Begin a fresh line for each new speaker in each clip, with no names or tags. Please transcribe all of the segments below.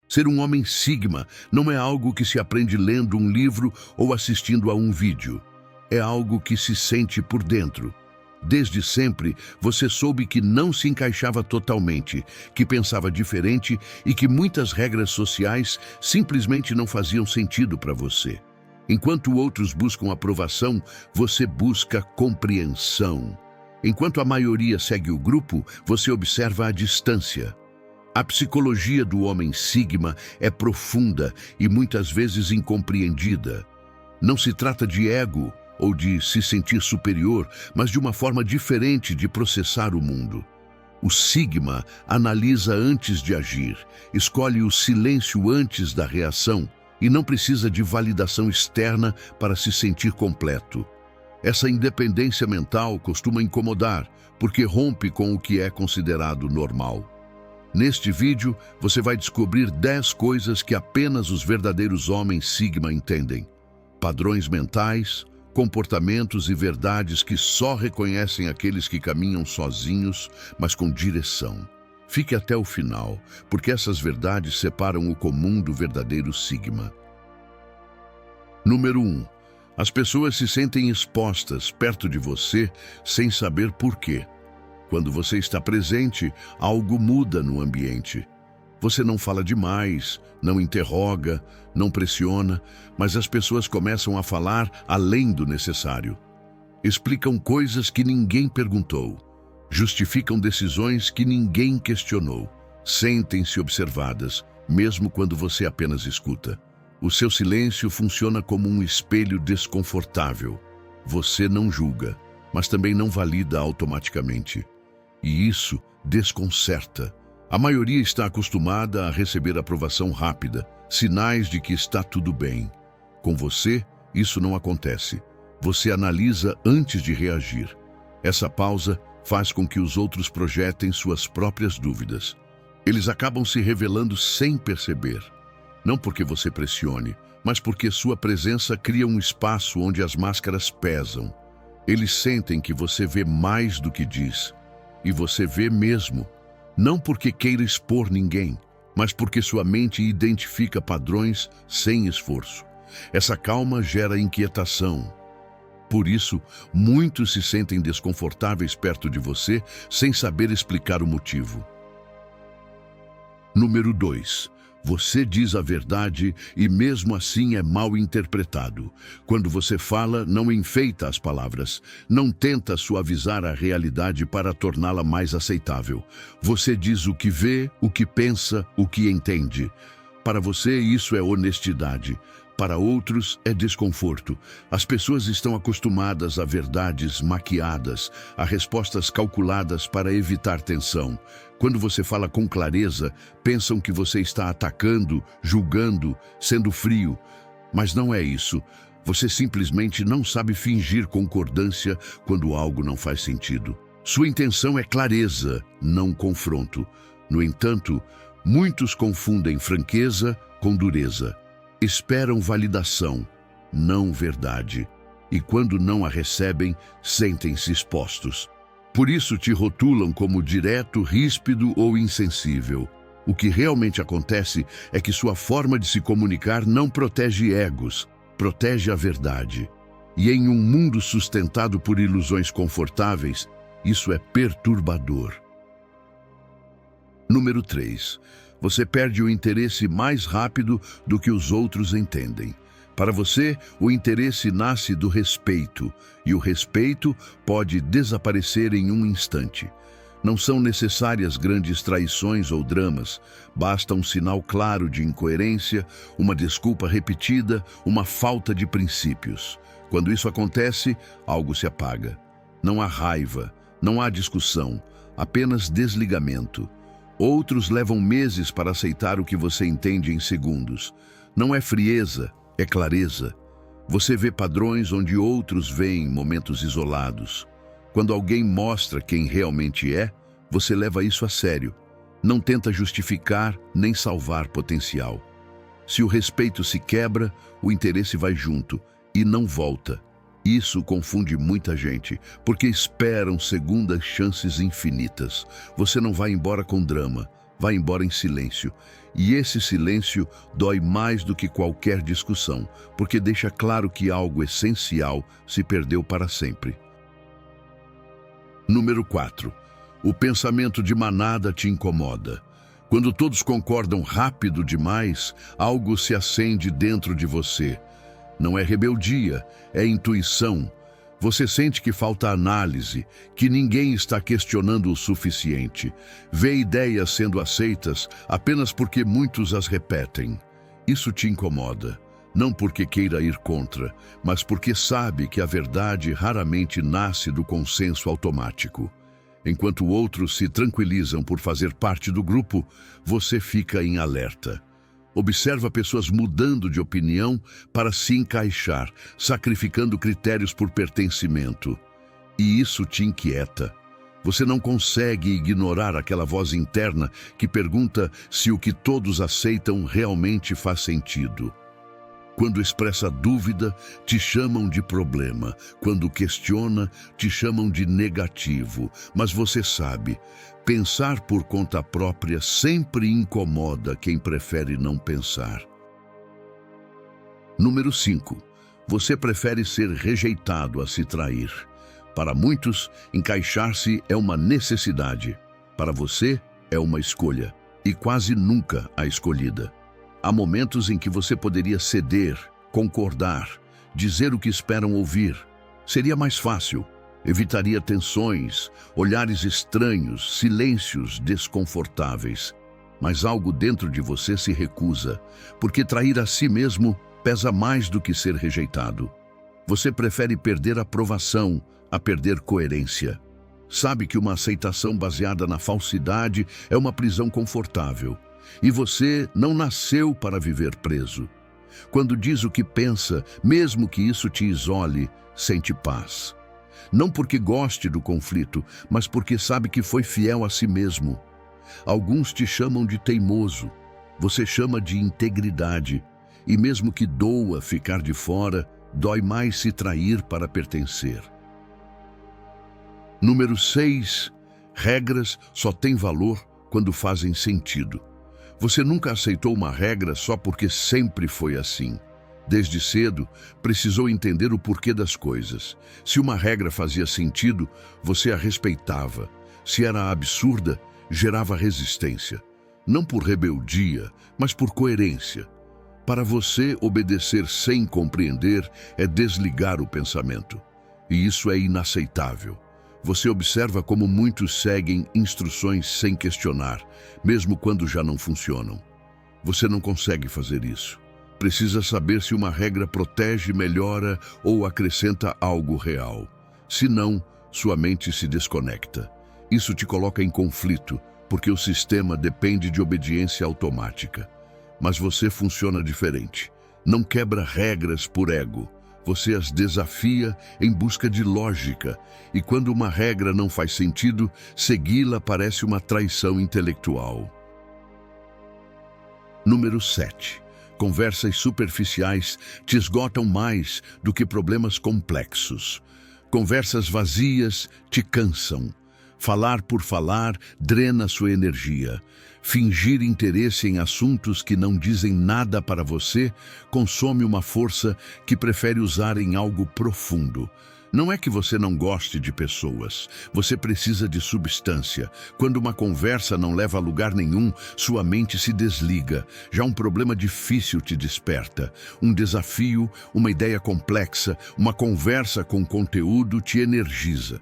Ser um homem sigma não é algo que se aprende lendo um livro ou assistindo a um vídeo. É algo que se sente por dentro. Desde sempre, você soube que não se encaixava totalmente, que pensava diferente e que muitas regras sociais simplesmente não faziam sentido para você. Enquanto outros buscam aprovação, você busca compreensão. Enquanto a maioria segue o grupo, você observa a distância. A psicologia do homem sigma é profunda e muitas vezes incompreendida. Não se trata de ego ou de se sentir superior, mas de uma forma diferente de processar o mundo. O sigma analisa antes de agir, escolhe o silêncio antes da reação e não precisa de validação externa para se sentir completo. Essa independência mental costuma incomodar, porque rompe com o que é considerado normal. Neste vídeo, você vai descobrir 10 coisas que apenas os verdadeiros homens sigma entendem. Padrões mentais, comportamentos e verdades que só reconhecem aqueles que caminham sozinhos, mas com direção. Fique até o final, porque essas verdades separam o comum do verdadeiro sigma. Número 1. As pessoas se sentem expostas perto de você sem saber por quê. Quando você está presente, algo muda no ambiente. Você não fala demais, não interroga, não pressiona, mas as pessoas começam a falar além do necessário. Explicam coisas que ninguém perguntou. Justificam decisões que ninguém questionou. Sentem-se observadas, mesmo quando você apenas escuta. O seu silêncio funciona como um espelho desconfortável. Você não julga, mas também não valida automaticamente. E isso desconcerta. A maioria está acostumada a receber aprovação rápida, sinais de que está tudo bem. Com você, isso não acontece. Você analisa antes de reagir. Essa pausa faz com que os outros projetem suas próprias dúvidas. Eles acabam se revelando sem perceber. Não porque você pressione, mas porque sua presença cria um espaço onde as máscaras pesam. Eles sentem que você vê mais do que diz. E você vê mesmo, não porque queira expor ninguém, mas porque sua mente identifica padrões sem esforço. Essa calma gera inquietação. Por isso, muitos se sentem desconfortáveis perto de você sem saber explicar o motivo. Número 2. Você diz a verdade e mesmo assim é mal interpretado. Quando você fala, não enfeita as palavras, não tenta suavizar a realidade para torná-la mais aceitável. Você diz o que vê, o que pensa, o que entende. Para você, isso é honestidade. Para outros, é desconforto. As pessoas estão acostumadas a verdades maquiadas, a respostas calculadas para evitar tensão. Quando você fala com clareza, pensam que você está atacando, julgando, sendo frio. Mas não é isso. Você simplesmente não sabe fingir concordância quando algo não faz sentido. Sua intenção é clareza, não confronto. No entanto, muitos confundem franqueza com dureza. Esperam validação, não verdade. E quando não a recebem, sentem-se expostos. Por isso te rotulam como direto, ríspido ou insensível. O que realmente acontece é que sua forma de se comunicar não protege egos, protege a verdade. E em um mundo sustentado por ilusões confortáveis, isso é perturbador. Número 3. Você perde o interesse mais rápido do que os outros entendem. Para você, o interesse nasce do respeito, e o respeito pode desaparecer em um instante. Não são necessárias grandes traições ou dramas, basta um sinal claro de incoerência, uma desculpa repetida, uma falta de princípios. Quando isso acontece, algo se apaga. Não há raiva, não há discussão, apenas desligamento. Outros levam meses para aceitar o que você entende em segundos. Não é frieza, é clareza. Você vê padrões onde outros veem momentos isolados. Quando alguém mostra quem realmente é, você leva isso a sério. Não tenta justificar nem salvar potencial. Se o respeito se quebra, o interesse vai junto e não volta. Isso confunde muita gente, porque esperam segundas chances infinitas. Você não vai embora com drama, vai embora em silêncio. E esse silêncio dói mais do que qualquer discussão, porque deixa claro que algo essencial se perdeu para sempre. Número 4. O pensamento de manada te incomoda. Quando todos concordam rápido demais, algo se acende dentro de você. Não é rebeldia, é intuição. Você sente que falta análise, que ninguém está questionando o suficiente. Vê ideias sendo aceitas apenas porque muitos as repetem. Isso te incomoda, não porque queira ir contra, mas porque sabe que a verdade raramente nasce do consenso automático. Enquanto outros se tranquilizam por fazer parte do grupo, você fica em alerta. Observa pessoas mudando de opinião para se encaixar, sacrificando critérios por pertencimento. E isso te inquieta. Você não consegue ignorar aquela voz interna que pergunta se o que todos aceitam realmente faz sentido. Quando expressa dúvida, te chamam de problema. Quando questiona, te chamam de negativo. Mas você sabe, pensar por conta própria sempre incomoda quem prefere não pensar. Número 5. Você prefere ser rejeitado a se trair. Para muitos, encaixar-se é uma necessidade. Para você, é uma escolha. E quase nunca a escolhida. Há momentos em que você poderia ceder, concordar, dizer o que esperam ouvir. Seria mais fácil. Evitaria tensões, olhares estranhos, silêncios desconfortáveis. Mas algo dentro de você se recusa, porque trair a si mesmo pesa mais do que ser rejeitado. Você prefere perder aprovação a perder coerência. Sabe que uma aceitação baseada na falsidade é uma prisão confortável. E você não nasceu para viver preso. Quando diz o que pensa, mesmo que isso te isole, sente paz. Não porque goste do conflito, mas porque sabe que foi fiel a si mesmo. Alguns te chamam de teimoso, você chama de integridade. E mesmo que doa ficar de fora, dói mais se trair para pertencer. Número 6. Regras só têm valor quando fazem sentido. Você nunca aceitou uma regra só porque sempre foi assim. Desde cedo, precisou entender o porquê das coisas. Se uma regra fazia sentido, você a respeitava. Se era absurda, gerava resistência. Não por rebeldia, mas por coerência. Para você, obedecer sem compreender é desligar o pensamento. E isso é inaceitável. Você observa como muitos seguem instruções sem questionar, mesmo quando já não funcionam. Você não consegue fazer isso. Precisa saber se uma regra protege, melhora ou acrescenta algo real. Se não, sua mente se desconecta. Isso te coloca em conflito, porque o sistema depende de obediência automática. Mas você funciona diferente. Não quebra regras por ego. Você as desafia em busca de lógica, e quando uma regra não faz sentido, segui-la parece uma traição intelectual. Número 7. Conversas superficiais te esgotam mais do que problemas complexos. Conversas vazias te cansam. Falar por falar drena sua energia. Fingir interesse em assuntos que não dizem nada para você consome uma força que prefere usar em algo profundo. Não é que você não goste de pessoas, você precisa de substância. Quando uma conversa não leva a lugar nenhum, sua mente se desliga. Já um problema difícil te desperta. Um desafio, uma ideia complexa, uma conversa com conteúdo te energiza.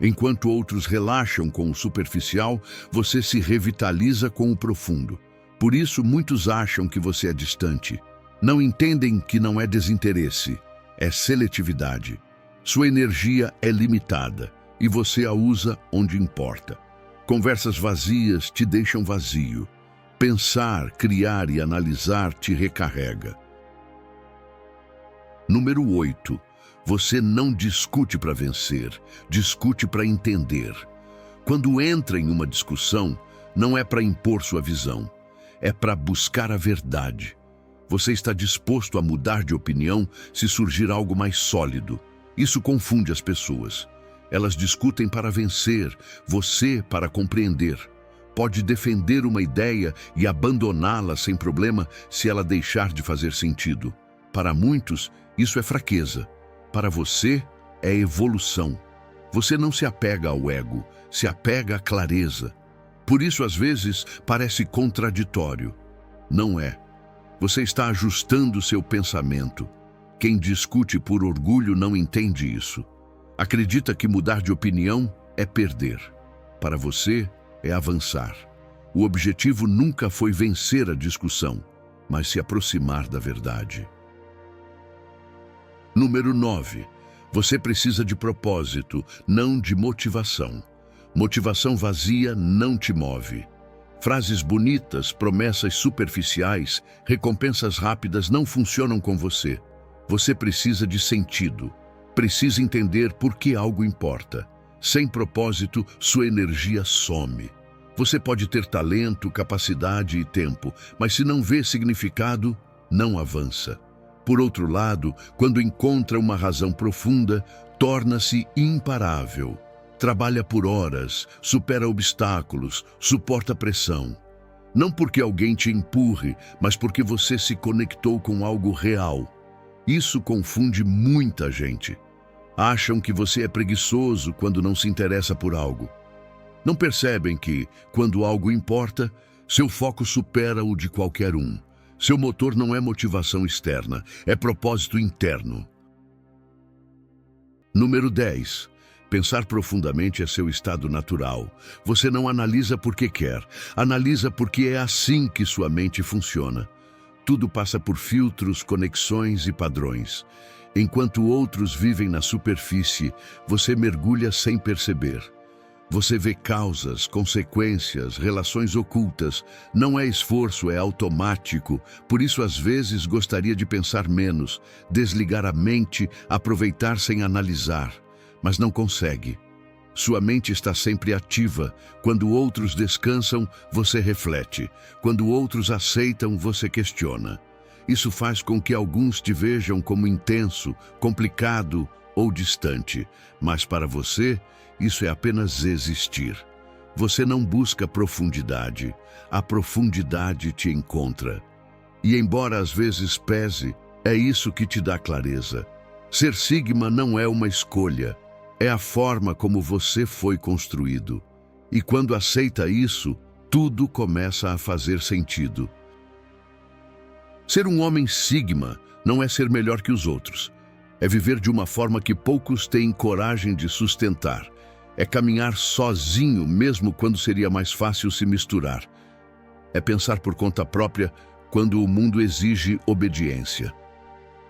Enquanto outros relaxam com o superficial, você se revitaliza com o profundo. Por isso, muitos acham que você é distante. Não entendem que não é desinteresse, é seletividade. Sua energia é limitada e você a usa onde importa. Conversas vazias te deixam vazio. Pensar, criar e analisar te recarrega. Número 8. Você não discute para vencer, discute para entender. Quando entra em uma discussão, não é para impor sua visão, é para buscar a verdade. Você está disposto a mudar de opinião se surgir algo mais sólido. Isso confunde as pessoas. Elas discutem para vencer, você para compreender. Pode defender uma ideia e abandoná-la sem problema se ela deixar de fazer sentido. Para muitos, isso é fraqueza. Para você, é evolução. Você não se apega ao ego, se apega à clareza. Por isso, às vezes, parece contraditório. Não é. Você está ajustando seu pensamento. Quem discute por orgulho não entende isso. Acredita que mudar de opinião é perder. Para você, é avançar. O objetivo nunca foi vencer a discussão, mas se aproximar da verdade. Número 9. Você precisa de propósito, não de motivação. Motivação vazia não te move. Frases bonitas, promessas superficiais, recompensas rápidas não funcionam com você. Você precisa de sentido. Precisa entender por que algo importa. Sem propósito, sua energia some. Você pode ter talento, capacidade e tempo, mas se não vê significado, não avança. Por outro lado, quando encontra uma razão profunda, torna-se imparável. Trabalha por horas, supera obstáculos, suporta pressão. Não porque alguém te empurre, mas porque você se conectou com algo real. Isso confunde muita gente. Acham que você é preguiçoso quando não se interessa por algo. Não percebem que, quando algo importa, seu foco supera o de qualquer um. Seu motor não é motivação externa, é propósito interno. Número 10. Pensar profundamente é seu estado natural. Você não analisa porque quer, analisa porque é assim que sua mente funciona. Tudo passa por filtros, conexões e padrões. Enquanto outros vivem na superfície, você mergulha sem perceber. Você vê causas, consequências, relações ocultas. Não é esforço, é automático. Por isso, às vezes, gostaria de pensar menos, desligar a mente, aproveitar sem analisar. Mas não consegue. Sua mente está sempre ativa. Quando outros descansam, você reflete. Quando outros aceitam, você questiona. Isso faz com que alguns te vejam como intenso, complicado ou distante. Mas para você, isso é apenas existir. Você não busca profundidade. A profundidade te encontra. E embora às vezes pese, é isso que te dá clareza. Ser Sigma não é uma escolha. É a forma como você foi construído. E quando aceita isso, tudo começa a fazer sentido. Ser um homem Sigma não é ser melhor que os outros. É viver de uma forma que poucos têm coragem de sustentar. É caminhar sozinho, mesmo quando seria mais fácil se misturar. É pensar por conta própria quando o mundo exige obediência.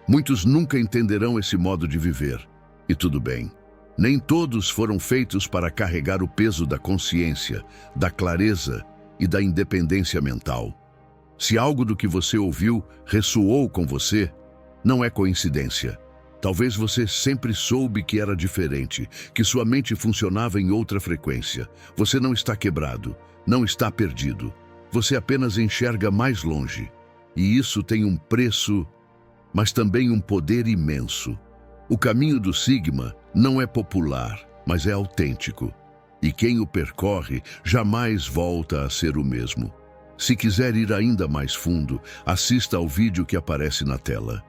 Muitos nunca entenderão esse modo de viver. E tudo bem. Nem todos foram feitos para carregar o peso da consciência, da clareza e da independência mental. Se algo do que você ouviu ressoou com você, não é coincidência. Talvez você sempre soube que era diferente, que sua mente funcionava em outra frequência. Você não está quebrado, não está perdido. Você apenas enxerga mais longe. E isso tem um preço, mas também um poder imenso. O caminho do Sigma não é popular, mas é autêntico. E quem o percorre jamais volta a ser o mesmo. Se quiser ir ainda mais fundo, assista ao vídeo que aparece na tela.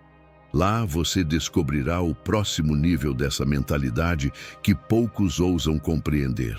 Lá você descobrirá o próximo nível dessa mentalidade que poucos ousam compreender.